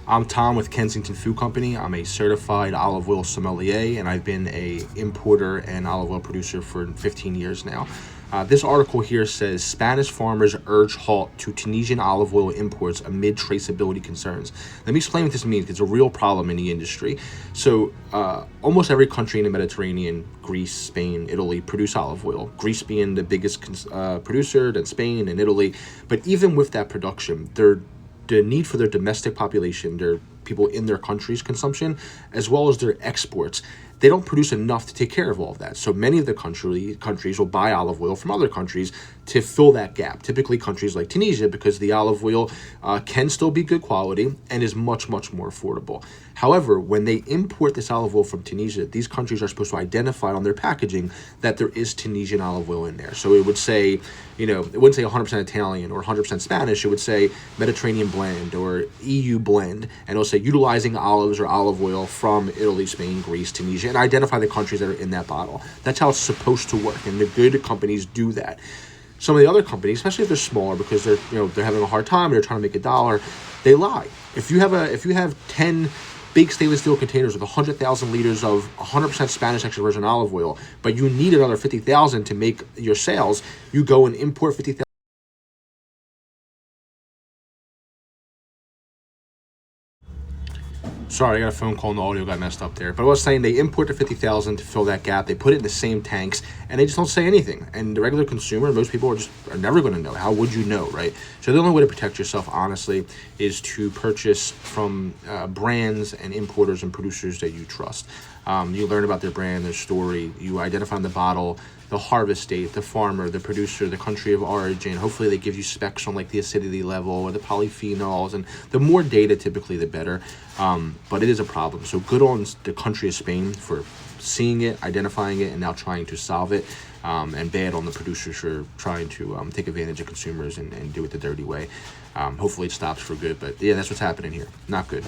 I'm Tom with Kensington Food Company. I'm a certified olive oil sommelier, and I've been a importer and olive oil producer for 15 years now. This article here says Spanish farmers urge halt to Tunisian olive oil imports amid traceability concerns. Let me explain what this means. It's a real problem in the industry. So almost every country in the Mediterranean, Greece, Spain, Italy, produce olive oil. Greece being the biggest producer, then Spain and Italy. But even with that production, the need for their domestic population, their people in their country's consumption, as well as their exports, they don't produce enough to take care of all of that. So many of the countries will buy olive oil from other countries to fill that gap. Typically countries like Tunisia, because the olive oil can still be good quality and is much, much more affordable. However, when they import this olive oil from Tunisia, these countries are supposed to identify on their packaging that there is Tunisian olive oil in there. So it would say, it wouldn't say 100% Italian or 100% Spanish. It would say Mediterranean blend or EU blend, and it'll say utilizing olives or olive oil from Italy, Spain, Greece, Tunisia, and identify the countries that are in that bottle. That's how it's supposed to work, and the good companies do that. Some of the other companies, especially if they're smaller, because they're having a hard time, they're trying to make a dollar, they lie. If you have 10 big stainless steel containers with 100,000 liters of 100% Spanish extra virgin olive oil, but you need another 50,000 to make your sales, you go and import 50,000. Sorry, I got a phone call and the audio got messed up there. But I was saying they import the 50,000 to fill that gap. They put it in the same tanks, and they just don't say anything. And the regular consumer, most people are never going to know. How would you know, right? So the only way to protect yourself, honestly, is to purchase from brands and importers and producers that you trust. You learn about their brand, their story. You identify on the bottle the harvest date, the farmer, the producer, the country of origin. Hopefully they give you specs on like the acidity level or the polyphenols, and the more data typically the better. But it is a problem. So good on the country of Spain for seeing it, identifying it, and now trying to solve it. And bad on the producers for trying to take advantage of consumers and do it the dirty way. Hopefully it stops for good. But yeah, that's what's happening here. Not good.